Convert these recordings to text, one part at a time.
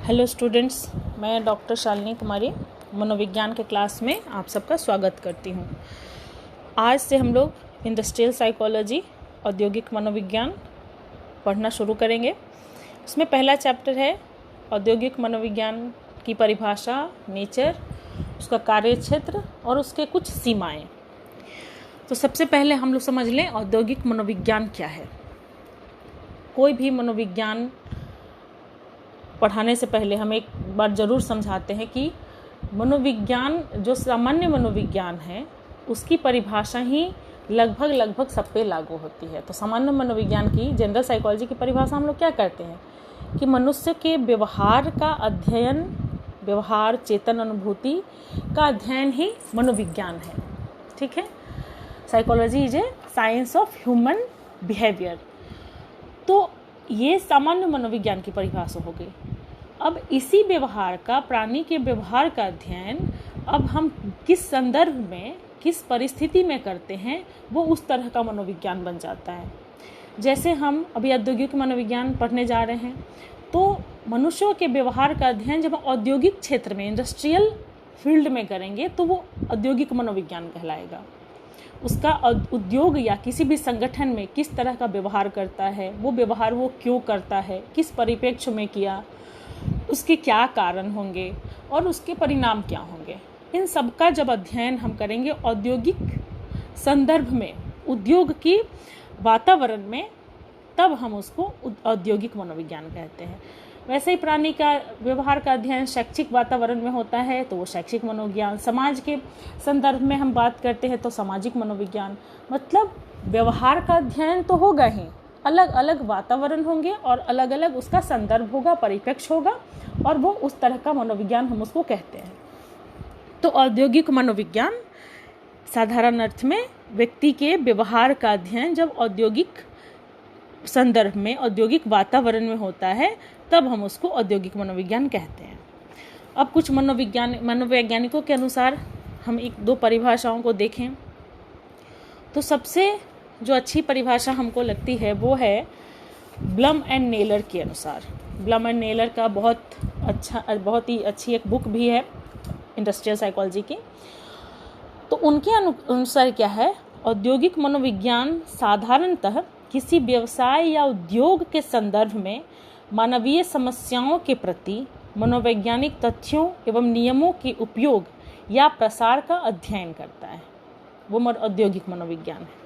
Hello students, मैं doctor Shalini कुमारी मनोविज्ञान के क्लास में आप सबका स्वागत करती हूँ। आज से हम लोग इंडस्ट्रियल साइकोलॉजी औद्योगिक मनोविज्ञान पढ़ना शुरू करेंगे। उसमें पहला चैप्टर है औद्योगिक मनोविज्ञान की परिभाषा, नेचर, उसका कार्यक्षेत्र और उसके कुछ सीमाएं। तो सबसे पहले हम लोग समझ लें औद्योगिक मनोविज्ञान क्या है। कोई भी मनोविज्ञान पढ़ाने से पहले हम एक बार ज़रूर समझाते हैं कि मनोविज्ञान जो सामान्य मनोविज्ञान है उसकी परिभाषा ही लगभग सब पे लागू होती है। तो सामान्य मनोविज्ञान की, जनरल साइकोलॉजी की परिभाषा हम लोग क्या करते हैं कि मनुष्य के व्यवहार का अध्ययन, व्यवहार, चेतन, अनुभूति का अध्ययन ही मनोविज्ञान है। ठीक है, psychology is a science of human behaviour. तो ये सामान्य मनोविज्ञान की परिभाषा हो गई। अब इसी व्यवहार का, प्राणी के व्यवहार का अध्ययन अब हम किस संदर्भ में, किस परिस्थिति में करते हैं, वो उस तरह का मनोविज्ञान बन जाता है। जैसे हम अभी औद्योगिक मनोविज्ञान पढ़ने जा रहे हैं, तो मनुष्यों के व्यवहार का अध्ययन जब हम औद्योगिक क्षेत्र में, इंडस्ट्रियल फील्ड में करेंगे तो वो औद्योगिक मनोविज्ञान कहलाएगा। उसका उद्योग या किसी भी संगठन में किस तरह का व्यवहार करता है, वो व्यवहार वो क्यों करता है, किस परिप्रेक्ष्य में किया, उसके क्या कारण होंगे और उसके परिणाम क्या होंगे, इन सब का जब अध्ययन हम करेंगे औद्योगिक संदर्भ में, उद्योग की वातावरण में, तब हम उसको औद्योगिक मनोविज्ञान कहते हैं। वैसे ही प्राणी का व्यवहार का अध्ययन शैक्षिक वातावरण में होता है तो वो शैक्षिक मनोविज्ञान, समाज के संदर्भ में हम बात करते हैं तो सामाजिक मनोविज्ञान। मतलब व्यवहार का अध्ययन तो होगा ही, अलग अलग वातावरण होंगे और अलग अलग उसका संदर्भ होगा, परिप्रेक्ष्य होगा, और वो उस तरह का मनोविज्ञान हम उसको कहते हैं। तो औद्योगिक मनोविज्ञान साधारण अर्थ में व्यक्ति के व्यवहार का अध्ययन जब औद्योगिक संदर्भ में, औद्योगिक वातावरण में होता है, तब हम उसको औद्योगिक मनोविज्ञान कहते हैं। अब कुछ मनोवैज्ञानिकों के अनुसार हम एक दो परिभाषाओं को देखें तो सबसे जो अच्छी परिभाषा हमको लगती है वो है ब्लम एंड नेलर के अनुसार। ब्लम एंड नेलर का बहुत ही अच्छी एक बुक भी है इंडस्ट्रियल साइकोलॉजी की। तो उनके अनुसार क्या है, औद्योगिक मनोविज्ञान साधारणतः किसी व्यवसाय या उद्योग के संदर्भ में मानवीय समस्याओं के प्रति मनोवैज्ञानिक तथ्यों एवं नियमों के उपयोग या प्रसार का अध्ययन करता है, वो औद्योगिक मनोविज्ञान है।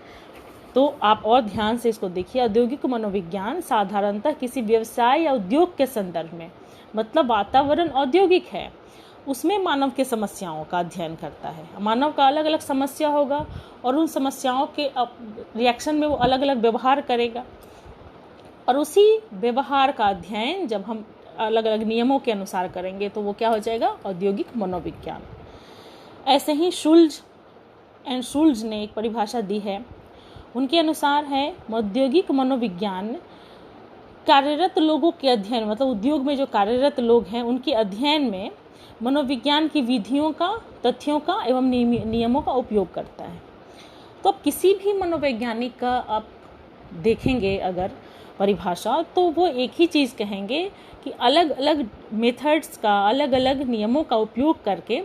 तो आप और ध्यान से इसको देखिए, औद्योगिक मनोविज्ञान साधारणतः किसी व्यवसाय या उद्योग के संदर्भ में, मतलब वातावरण औद्योगिक है, उसमें मानव के समस्याओं का अध्ययन करता है। मानव का अलग अलग समस्या होगा और उन समस्याओं के रिएक्शन में वो अलग अलग व्यवहार करेगा, और उसी व्यवहार का अध्ययन जब हम अलग अलग नियमों के अनुसार करेंगे तो वो क्या हो जाएगा, औद्योगिक मनोविज्ञान। ऐसे ही शुल्ज ने एक परिभाषा दी है। उनके अनुसार है औद्योगिक मनोविज्ञान कार्यरत लोगों के अध्ययन, मतलब उद्योग में जो कार्यरत लोग हैं उनके अध्ययन में मनोविज्ञान की विधियों का, तथ्यों का एवं नियमों का उपयोग करता है। तो अब किसी भी मनोवैज्ञानिक का आप देखेंगे अगर परिभाषा, तो वो एक ही चीज़ कहेंगे कि अलग अलग मेथड्स का, अलग अलग नियमों का उपयोग करके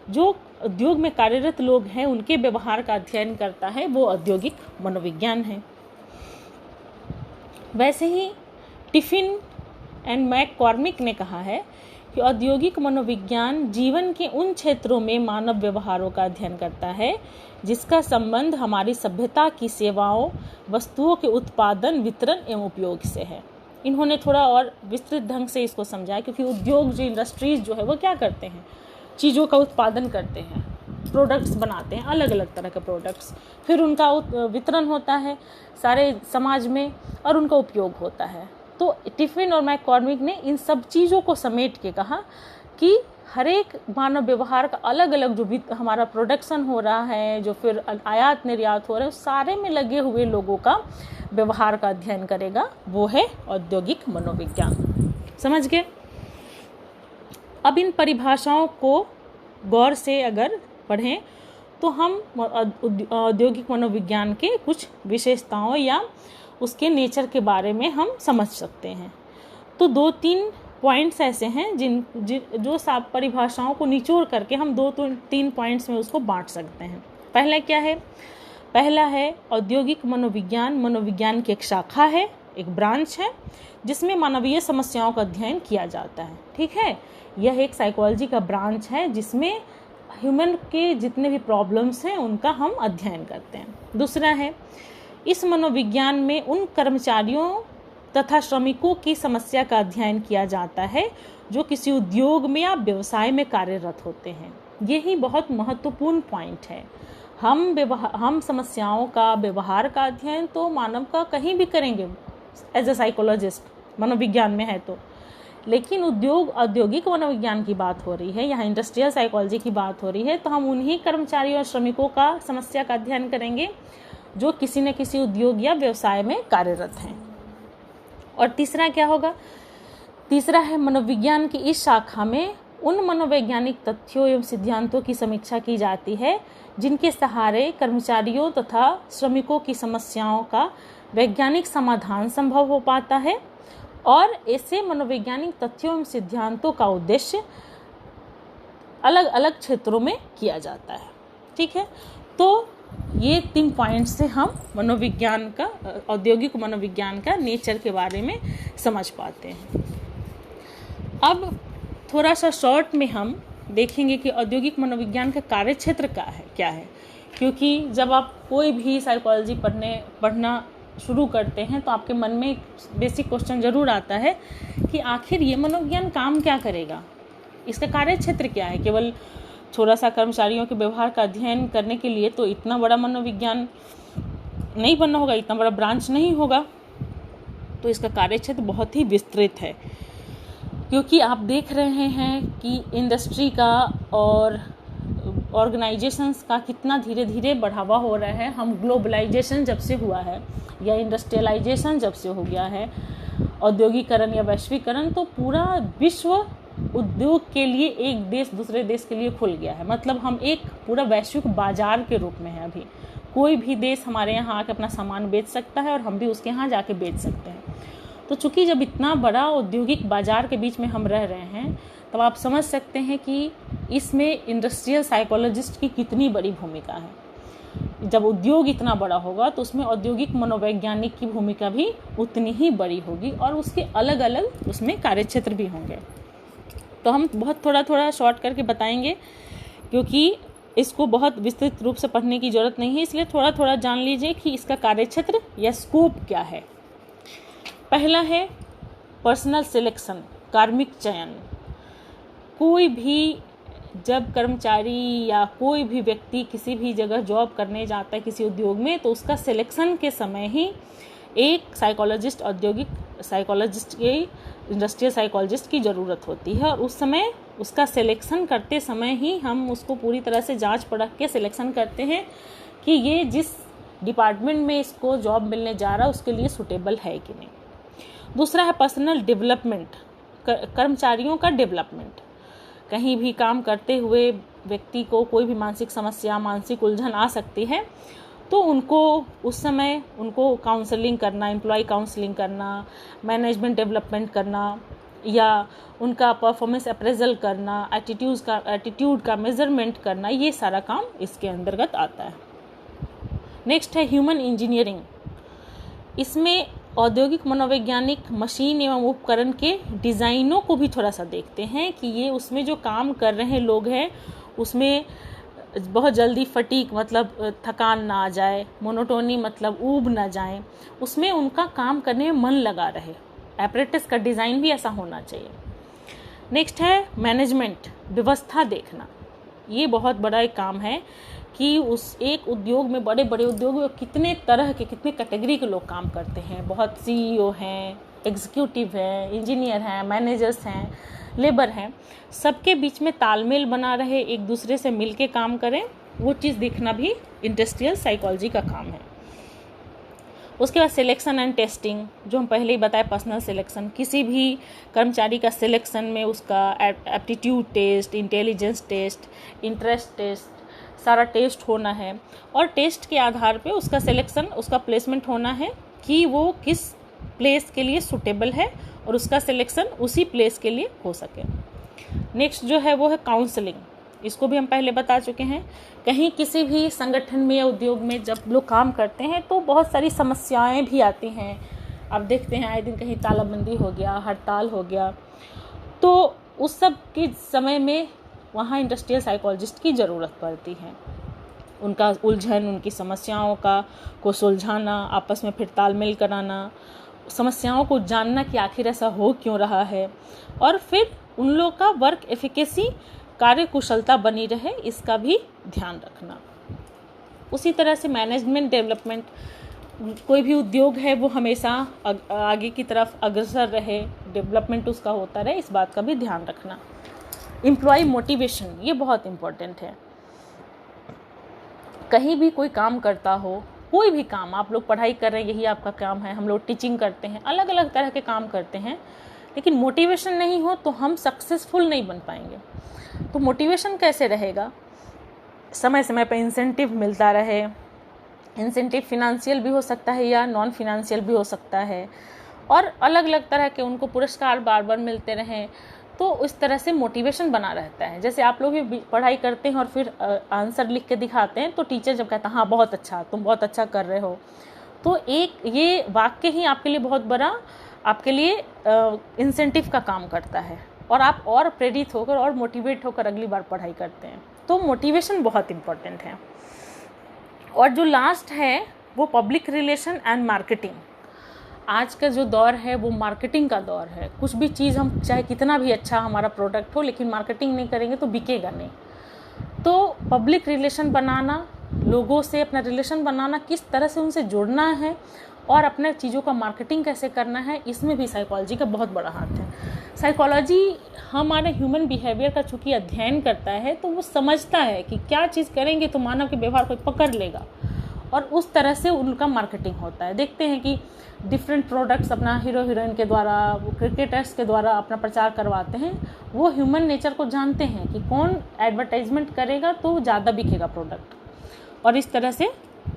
जो उद्योग में कार्यरत लोग हैं उनके व्यवहार का अध्ययन करता है, वो औद्योगिक मनोविज्ञान है। वैसे ही टिफिन एंड मैककॉर्मिक ने कहा है कि औद्योगिक मनोविज्ञान जीवन के उन क्षेत्रों में मानव व्यवहारों का अध्ययन करता है जिसका संबंध हमारी सभ्यता की सेवाओं, वस्तुओं के उत्पादन, वितरण एवं उपयोग से है। इन्होंने थोड़ा और विस्तृत ढंग से इसको समझाया, क्योंकि उद्योग, जो इंडस्ट्रीज जो है वो क्या करते हैं, चीज़ों का उत्पादन करते हैं, प्रोडक्ट्स बनाते हैं, अलग अलग तरह के प्रोडक्ट्स, फिर उनका वितरण होता है सारे समाज में और उनका उपयोग होता है। तो टिफिन और मैककॉर्मिक ने इन सब चीज़ों को समेट के कहा कि हर एक मानव व्यवहार का अलग अलग जो भी हमारा प्रोडक्शन हो रहा है, जो फिर आयात निर्यात हो रहा है, उस सारे में लगे हुए लोगों का व्यवहार का अध्ययन करेगा, वो है औद्योगिक मनोविज्ञान। समझ गए? अब इन परिभाषाओं को गौर से अगर पढ़ें तो हम औद्योगिक मनोविज्ञान के कुछ विशेषताओं या उसके नेचर के बारे में हम समझ सकते हैं। तो 2-3 पॉइंट्स ऐसे हैं जो सब परिभाषाओं को निचोड़ करके हम 2-3 पॉइंट्स में उसको बांट सकते हैं। पहला क्या है? पहला है औद्योगिक मनोविज्ञान। मनोविज्ञान की एक शाखा है, एक ब्रांच है, जिसमें मानवीय समस्याओं का अध्ययन किया जाता है। ठीक है, यह एक साइकोलॉजी का ब्रांच है जिसमें ह्यूमन के जितने भी प्रॉब्लम्स हैं उनका हम अध्ययन करते हैं। दूसरा है, इस मनोविज्ञान में उन कर्मचारियों तथा श्रमिकों की समस्या का अध्ययन किया जाता है जो किसी उद्योग में या व्यवसाय में कार्यरत होते हैं। यही बहुत महत्वपूर्ण पॉइंट है। हम समस्याओं का, व्यवहार का अध्ययन तो मानव का कहीं भी करेंगे एज ए साइकोलॉजिस्ट, मनोविज्ञान में है तो, लेकिन औद्योगिक मनोविज्ञान की बात हो रही है, यहाँ इंडस्ट्रियल साइकोलॉजी की बात हो रही है, तो हम उन्हीं कर्मचारियों और श्रमिकों का समस्या का अध्ययन करेंगे जो किसी न किसी उद्योग या व्यवसाय में कार्यरत हैं। और तीसरा क्या होगा? तीसरा है, मनोविज्ञान की इस शाखा में उन मनोवैज्ञानिक तथ्यों एवं सिद्धांतों की समीक्षा की जाती है जिनके सहारे कर्मचारियों तथा श्रमिकों की समस्याओं का वैज्ञानिक समाधान संभव हो पाता है। और ऐसे मनोवैज्ञानिक तथ्यों एवं सिद्धांतों का उद्देश्य अलग अलग क्षेत्रों में किया जाता है। ठीक है, तो ये 3 पॉइंट से हम मनोविज्ञान का, औद्योगिक मनोविज्ञान का नेचर के बारे में समझ पाते हैं। अब थोड़ा सा शॉर्ट में हम देखेंगे कि औद्योगिक मनोविज्ञान का कार्यक्षेत्र क्या है, क्योंकि जब आप कोई भी साइकोलॉजी पढ़ना शुरू करते हैं तो आपके मन में एक बेसिक क्वेश्चन जरूर आता है कि आखिर ये मनोविज्ञान काम क्या करेगा, इसका कार्यक्षेत्र क्या है। केवल थोड़ा सा कर्मचारियों के व्यवहार का अध्ययन करने के लिए तो इतना बड़ा मनोविज्ञान नहीं बनना होगा, इतना बड़ा ब्रांच नहीं होगा, तो इसका कार्यक्षेत्र बहुत ही विस्तृत है। क्योंकि आप देख रहे हैं कि इंडस्ट्री का और ऑर्गेनाइजेशंस का कितना धीरे धीरे बढ़ावा हो रहा है। हम ग्लोबलाइजेशन जब से हुआ है या इंडस्ट्रियलाइजेशन जब से हो गया है, औद्योगिकरण या वैश्वीकरण, तो पूरा विश्व उद्योग के लिए एक देश दूसरे देश के लिए खुल गया है। मतलब हम एक पूरा वैश्विक बाजार के रूप में है। अभी कोई भी देश हमारे यहाँ आके अपना सामान बेच सकता है और हम भी उसके यहाँ जाके बेच सकते हैं। तो चूंकि जब इतना बड़ा औद्योगिक बाजार के बीच में हम रह रहे हैं, तब आप समझ सकते हैं कि इसमें इंडस्ट्रियल साइकोलॉजिस्ट की कितनी बड़ी भूमिका है। जब उद्योग इतना बड़ा होगा तो उसमें औद्योगिक मनोवैज्ञानिक की भूमिका भी उतनी ही बड़ी होगी और उसके अलग अलग उसमें कार्यक्षेत्र भी होंगे। तो हम बहुत थोड़ा शॉर्ट करके बताएंगे, क्योंकि इसको बहुत विस्तृत रूप से पढ़ने की जरूरत नहीं है, इसलिए थोड़ा जान लीजिए कि इसका कार्यक्षेत्र या स्कोप क्या है। पहला है पर्सनल सिलेक्शन, कार्मिक चयन। कोई भी जब कर्मचारी या कोई भी व्यक्ति किसी भी जगह जॉब करने जाता है किसी उद्योग में, तो उसका सिलेक्शन के समय ही एक साइकोलॉजिस्ट, औद्योगिक साइकोलॉजिस्ट के, इंडस्ट्रियल साइकोलॉजिस्ट की ज़रूरत होती है। और उस समय उसका सिलेक्शन करते समय ही हम उसको पूरी तरह से जांच परख के सिलेक्शन करते हैं कि ये जिस डिपार्टमेंट में इसको जॉब मिलने जा रहा है उसके लिए सूटेबल है कि नहीं। दूसरा है पर्सनल डेवलपमेंट, कर्मचारियों का डेवलपमेंट। कहीं भी काम करते हुए व्यक्ति को कोई भी मानसिक समस्या, मानसिक उलझन आ सकती है, तो उनको उस समय उनको काउंसलिंग करना, एम्प्लॉय काउंसलिंग करना, मैनेजमेंट डेवलपमेंट करना, या उनका परफॉर्मेंस अप्रेजल करना, एटीट्यूड का मेजरमेंट करना, ये सारा काम इसके अंतर्गत आता है। नेक्स्ट है ह्यूमन इंजीनियरिंग। इसमें औद्योगिक मनोवैज्ञानिक मशीन एवं उपकरण के डिज़ाइनों को भी थोड़ा सा देखते हैं कि ये उसमें जो काम कर रहे लोग हैं उसमें बहुत जल्दी फटीक मतलब थकान ना आ जाए, मोनोटोनी मतलब ऊब ना जाए, उसमें उनका काम करने में मन लगा रहे। एपरेटस का डिज़ाइन भी ऐसा होना चाहिए। नेक्स्ट है मैनेजमेंट, व्यवस्था देखना। ये बहुत बड़ा एक काम है कि उस एक उद्योग में, बड़े बड़े उद्योग में कितने तरह के, कितने कैटेगरी के लोग काम करते हैं। बहुत सीईओ हैं, एग्जीक्यूटिव हैं, इंजीनियर हैं, मैनेजर्स हैं, लेबर हैं, सबके बीच में तालमेल बना रहे, एक दूसरे से मिलके काम करें, वो चीज़ देखना भी इंडस्ट्रियल साइकोलॉजी का काम है। उसके बाद सिलेक्शन एंड टेस्टिंग, जो हम पहले ही बताए, पर्सनल सिलेक्शन। किसी भी कर्मचारी का सिलेक्शन में उसका aptitude test, intelligence test, interest test, सारा टेस्ट होना है और टेस्ट के आधार पे उसका सिलेक्शन, उसका प्लेसमेंट होना है कि वो किस प्लेस के लिए सूटेबल है और उसका सिलेक्शन उसी प्लेस के लिए हो सके। नेक्स्ट जो है वो है काउंसलिंग। इसको भी हम पहले बता चुके हैं। कहीं किसी भी संगठन में या उद्योग में जब लोग काम करते हैं तो बहुत सारी समस्याएं भी आती हैं। अब देखते हैं आए दिन कहीं तालाबंदी हो गया, हड़ताल हो गया, तो उस सब के समय में वहाँ इंडस्ट्रियल साइकोलॉजिस्ट की ज़रूरत पड़ती है। उनका उलझन, उनकी समस्याओं को सुलझाना, आपस में फिर तालमेल कराना, समस्याओं को जानना कि आखिर ऐसा हो क्यों रहा है, और फिर उन लोगों का वर्क एफिकेसी, कार्य कुशलता बनी रहे, इसका भी ध्यान रखना। उसी तरह से मैनेजमेंट डेवलपमेंट, कोई भी उद्योग है वो हमेशा आगे की तरफ अग्रसर रहे, डेवलपमेंट उसका होता रहे, इस बात का भी ध्यान रखना। एम्प्लॉय मोटिवेशन, ये बहुत इम्पोर्टेंट है। कहीं भी कोई काम करता हो, कोई भी काम, आप लोग पढ़ाई कर रहे हैं यही आपका काम है, हम लोग टीचिंग करते हैं, अलग अलग तरह के काम करते हैं, लेकिन मोटिवेशन नहीं हो तो हम सक्सेसफुल नहीं बन पाएंगे। तो मोटिवेशन कैसे रहेगा? समय समय पर इंसेंटिव मिलता रहे। इंसेंटिव फिनेंशियल भी हो सकता है या नॉन फिनेंशियल भी हो सकता है, और अलग अलग तरह के उनको पुरस्कार बार बार मिलते रहें, तो उस तरह से मोटिवेशन बना रहता है। जैसे आप लोग भी पढ़ाई करते हैं और फिर आंसर लिख के दिखाते हैं, तो टीचर जब कहता है हाँ बहुत अच्छा, तुम बहुत अच्छा कर रहे हो, तो एक ये वाक्य ही आपके लिए बहुत बड़ा, आपके लिए इंसेंटिव का काम करता है, और आप और प्रेरित होकर और मोटिवेट होकर अगली बार पढ़ाई करते हैं। तो मोटिवेशन बहुत इम्पोर्टेंट है। और जो लास्ट है वो पब्लिक रिलेशन एंड मार्केटिंग। आज का जो दौर है वो मार्केटिंग का दौर है। कुछ भी चीज़, हम चाहे कितना भी अच्छा हमारा प्रोडक्ट हो, लेकिन मार्केटिंग नहीं करेंगे तो बिकेगा नहीं। तो पब्लिक रिलेशन बनाना, लोगों से अपना रिलेशन बनाना, किस तरह से उनसे जुड़ना है और अपने चीज़ों का मार्केटिंग कैसे करना है, इसमें भी साइकोलॉजी का बहुत बड़ा हाथ है। साइकोलॉजी हमारे ह्यूमन बिहेवियर का चूँकि अध्ययन करता है, तो वो समझता है कि क्या चीज़ करेंगे तो मानव के व्यवहार को पकड़ लेगा, और उस तरह से उनका मार्केटिंग होता है। देखते हैं कि डिफरेंट प्रोडक्ट्स अपना हीरो हीरोइन के द्वारा, वो क्रिकेटर्स के द्वारा अपना प्रचार करवाते हैं। वो ह्यूमन नेचर को जानते हैं कि कौन एडवर्टाइजमेंट करेगा तो ज़्यादा बिकेगा प्रोडक्ट, और इस तरह से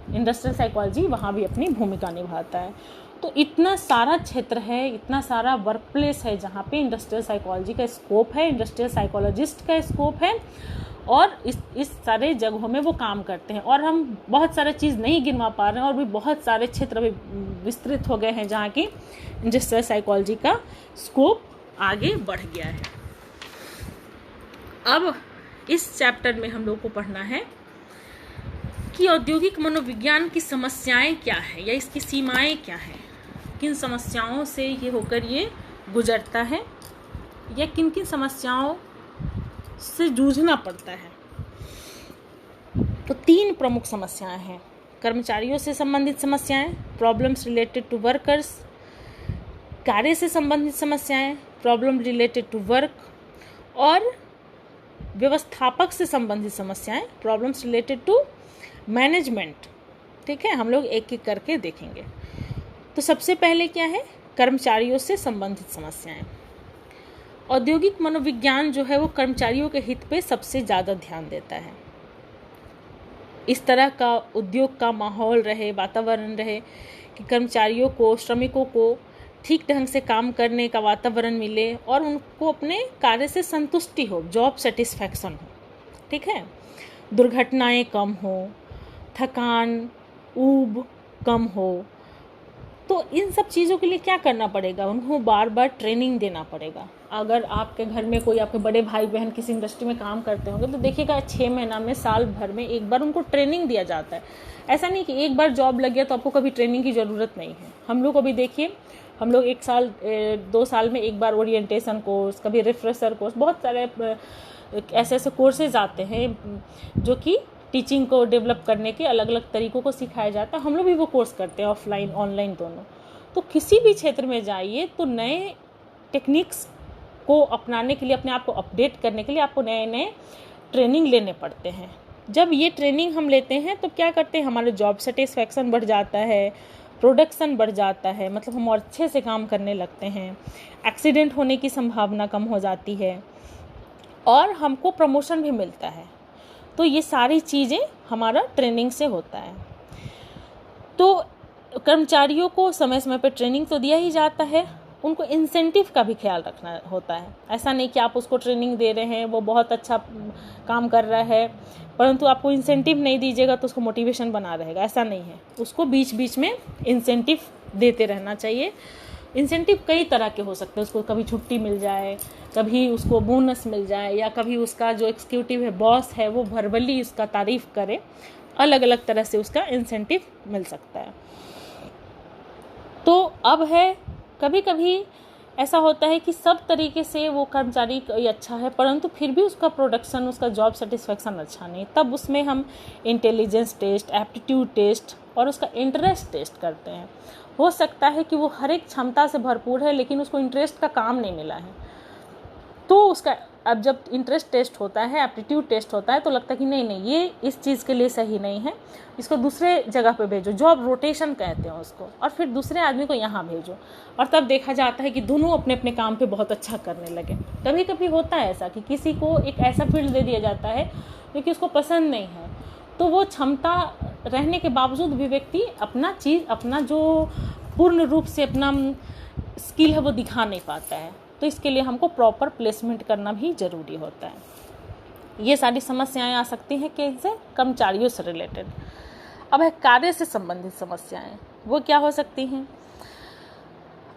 इंडस्ट्रियल साइकोलॉजी वहाँ भी अपनी भूमिका निभाता है। तो इतना सारा क्षेत्र है, इतना सारा वर्क प्लेस है जहाँ पे इंडस्ट्रियल साइकोलॉजी का स्कोप है, इंडस्ट्रियल साइकोलॉजिस्ट का स्कोप है, और इस सारे जगहों में वो काम करते हैं। और हम बहुत सारे चीज़ नहीं गिनवा पा रहे हैं, और भी बहुत सारे क्षेत्र भी विस्तृत हो गए हैं जहाँ की इंडस्ट्रियल साइकोलॉजी का स्कोप आगे बढ़ गया है। अब इस चैप्टर में हम लोग को पढ़ना है कि औद्योगिक मनोविज्ञान की समस्याएं क्या है या इसकी सीमाएं क्या है, किन समस्याओं से ये होकर ये गुजरता है, या किन किन समस्याओं से जूझना पड़ता है। तो 3 प्रमुख समस्याएं हैं। कर्मचारियों से संबंधित समस्याएं, प्रॉब्लम्स रिलेटेड टू वर्कर्स, कार्य से संबंधित समस्याएं, प्रॉब्लम रिलेटेड टू वर्क, और व्यवस्थापक से संबंधित समस्याएं, प्रॉब्लम्स रिलेटेड टू मैनेजमेंट। ठीक है, हम लोग एक एक करके देखेंगे। तो सबसे पहले क्या है? कर्मचारियों से संबंधित समस्याएं। औद्योगिक मनोविज्ञान जो है वो कर्मचारियों के हित पे सबसे ज़्यादा ध्यान देता है। इस तरह का उद्योग का माहौल रहे, वातावरण रहे कि कर्मचारियों को, श्रमिकों को ठीक ढंग से काम करने का वातावरण मिले और उनको अपने कार्य से संतुष्टि हो, जॉब सेटिस्फैक्शन हो। ठीक है, दुर्घटनाएं कम हो, थकान, ऊब कम हो। तो इन सब चीज़ों के लिए क्या करना पड़ेगा? उनको बार बार ट्रेनिंग देना पड़ेगा। अगर आपके घर में कोई, आपके बड़े भाई बहन किसी इंडस्ट्री में काम करते होंगे तो देखिएगा 6 महीना में, साल भर में एक बार उनको ट्रेनिंग दिया जाता है। ऐसा नहीं कि एक बार जॉब लग गया तो आपको कभी ट्रेनिंग की ज़रूरत नहीं है। हम लोग अभी देखिए, हम लोग 1 साल 2 साल में एक बार ओरिएंटेशन कोर्स, कभी रिफ्रेशर कोर्स, बहुत सारे ऐसे ऐसे कोर्सेज आते हैं जो कि टीचिंग को डेवलप करने के अलग अलग तरीक़ों को सिखाया जाता है। हम लोग भी वो कोर्स करते हैं, ऑफलाइन ऑनलाइन दोनों। तो किसी भी क्षेत्र में जाइए तो नए टेक्निक्स को अपनाने के लिए, अपने आप को अपडेट करने के लिए आपको नए नए ट्रेनिंग लेने पड़ते हैं। जब ये ट्रेनिंग हम लेते हैं तो क्या करते हैं, हमारा जॉब सेटिस्फैक्शन बढ़ जाता है, प्रोडक्शन बढ़ जाता है, मतलब हम और अच्छे से काम करने लगते हैं, एक्सीडेंट होने की संभावना कम हो जाती है, और हमको प्रमोशन भी मिलता है। तो ये सारी चीज़ें हमारा ट्रेनिंग से होता है। तो कर्मचारियों को समय समय पर ट्रेनिंग तो दिया ही जाता है, उनको इंसेंटिव का भी ख्याल रखना होता है। ऐसा नहीं कि आप उसको ट्रेनिंग दे रहे हैं, वो बहुत अच्छा काम कर रहा है, परंतु आपको इंसेंटिव नहीं दीजिएगा तो उसको मोटिवेशन बना रहेगा, ऐसा नहीं है। उसको बीच बीच में इंसेंटिव देते रहना चाहिए। इंसेंटिव कई तरह के हो सकते हैं, उसको कभी छुट्टी मिल जाए, कभी उसको बोनस मिल जाए, या कभी उसका जो एग्जीक्यूटिव है, बॉस है, वो वर्बली उसका तारीफ़ करे। अलग अलग तरह से उसका इंसेंटिव मिल सकता है। तो अब है, कभी कभी ऐसा होता है कि सब तरीके से वो कर्मचारी अच्छा है, परंतु फिर भी उसका प्रोडक्शन, उसका जॉब सेटिस्फेक्शन अच्छा नहीं, तब उसमें हम इंटेलिजेंस टेस्ट, एप्टीट्यूड टेस्ट और उसका इंटरेस्ट टेस्ट करते हैं। हो सकता है कि वो हर एक क्षमता से भरपूर है, लेकिन उसको इंटरेस्ट का काम नहीं मिला है, तो उसका अब जब इंटरेस्ट टेस्ट होता है, एप्टीट्यूड टेस्ट होता है, तो लगता है कि नहीं ये इस चीज़ के लिए सही नहीं है, इसको दूसरे जगह पे भेजो, जॉब रोटेशन कहते हैं उसको, और फिर दूसरे आदमी को यहाँ भेजो। और तब देखा जाता है कि दोनों अपने अपने काम पे बहुत अच्छा करने लगे। कभी कभी होता है ऐसा कि किसी को एक ऐसा फील्ड दे दिया जाता है जो कि उसको पसंद नहीं है, तो वो क्षमता रहने के बावजूद भी व्यक्ति अपना जो पूर्ण रूप से अपना स्किल है वो दिखा नहीं पाता है। तो इसके लिए हमको प्रॉपर प्लेसमेंट करना भी ज़रूरी होता है। ये सारी समस्याएं आ सकती हैं कैसे, कर्मचारियों से रिलेटेड। अब है कार्य से संबंधित समस्याएं, वो क्या हो सकती हैं।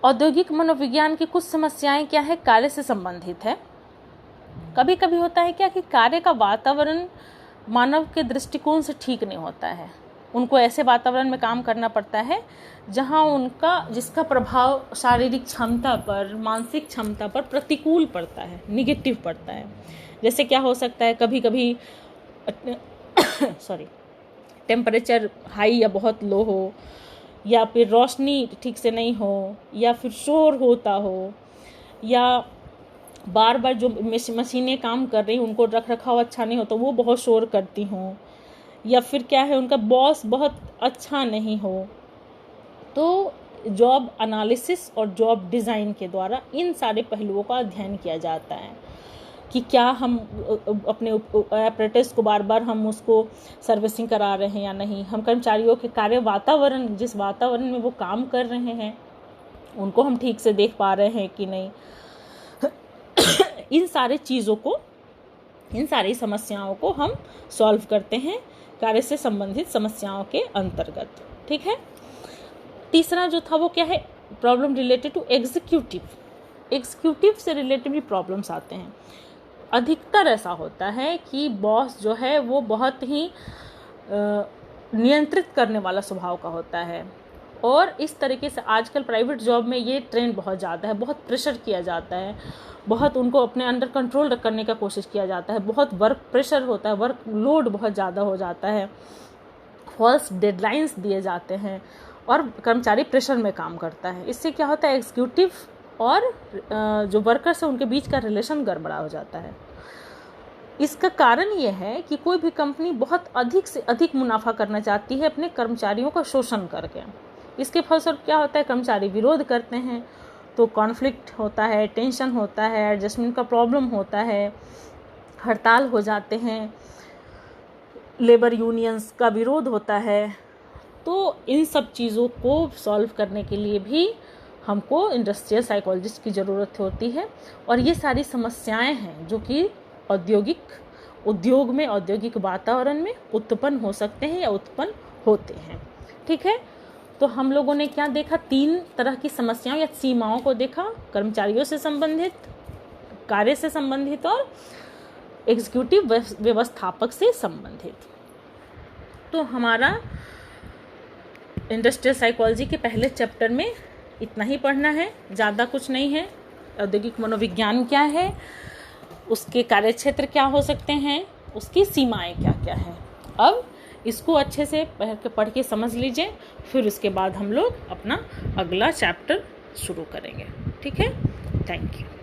औद्योगिक मनोविज्ञान की कुछ समस्याएं क्या है, कार्य से संबंधित है। कभी कभी होता है क्या कि कार्य का वातावरण मानव के दृष्टिकोण से ठीक नहीं होता है, उनको ऐसे वातावरण में काम करना पड़ता है जहां जिसका प्रभाव शारीरिक क्षमता पर, मानसिक क्षमता पर प्रतिकूल पड़ता है, निगेटिव पड़ता है। जैसे क्या हो सकता है, कभी कभी टेम्परेचर हाई या बहुत लो हो, या फिर रोशनी ठीक से नहीं हो, या फिर शोर होता हो, या बार बार जो मशीनें काम कर रही हैं उनको रख रखाव अच्छा नहीं हो तो वो बहुत शोर करती हों, या फिर क्या है उनका बॉस बहुत अच्छा नहीं हो। तो जॉब एनालिसिस और जॉब डिज़ाइन के द्वारा इन सारे पहलुओं का अध्ययन किया जाता है कि क्या हम अपने एपरेटस को बार बार हम उसको सर्विसिंग करा रहे हैं या नहीं, हम कर्मचारियों के कार्य वातावरण, जिस वातावरण में वो काम कर रहे हैं, उनको हम ठीक से देख पा रहे हैं कि नहीं। इन सारे चीज़ों को, इन सारी समस्याओं को हम सॉल्व करते हैं कार्य से संबंधित समस्याओं के अंतर्गत। ठीक है। तीसरा जो था वो क्या है, प्रॉब्लम रिलेटेड टू एग्जीक्यूटिव से रिलेटेड भी प्रॉब्लम्स आते हैं। अधिकतर ऐसा होता है कि बॉस जो है वो बहुत ही नियंत्रित करने वाला स्वभाव का होता है, और इस तरीके से आजकल प्राइवेट जॉब में ये ट्रेंड बहुत ज़्यादा है, बहुत प्रेशर किया जाता है, बहुत उनको अपने अंडर कंट्रोल करने का कोशिश किया जाता है, बहुत वर्क प्रेशर होता है, वर्क लोड बहुत ज़्यादा हो जाता है, फॉल्स डेडलाइंस दिए जाते हैं और कर्मचारी प्रेशर में काम करता है। इससे क्या होता है, एग्जीक्यूटिव और जो वर्कर्स है उनके बीच का रिलेशन गड़बड़ा हो जाता है। इसका कारण ये है कि कोई भी कंपनी बहुत अधिक से अधिक मुनाफा करना चाहती है अपने कर्मचारियों का शोषण करके। इसके फलस्वरूप क्या होता है, कर्मचारी विरोध करते हैं तो कॉन्फ्लिक्ट होता है, टेंशन होता है, एडजस्टमेंट का प्रॉब्लम होता है, हड़ताल हो जाते हैं, लेबर यूनियंस का विरोध होता है। तो इन सब चीज़ों को सॉल्व करने के लिए भी हमको इंडस्ट्रियल साइकोलॉजिस्ट की ज़रूरत होती है। और ये सारी समस्याएं हैं जो कि उद्योग में, औद्योगिक वातावरण में उत्पन्न हो सकते हैं या उत्पन्न होते हैं। ठीक है। तो हम लोगों ने क्या देखा, 3 तरह की समस्याओं या सीमाओं को देखा, कर्मचारियों से संबंधित, कार्य से संबंधित और एग्जीक्यूटिव व्यवस्थापक से संबंधित। तो हमारा इंडस्ट्रियल साइकोलॉजी के पहले चैप्टर में इतना ही पढ़ना है, ज़्यादा कुछ नहीं है। औद्योगिक मनोविज्ञान क्या है, उसके कार्यक्षेत्र क्या हो सकते हैं, उसकी सीमाएं क्या क्या हैं। अब इसको अच्छे से पढ़ के समझ लीजिए, फिर उसके बाद हम लोग अपना अगला चैप्टर शुरू करेंगे। ठीक है। Thank you.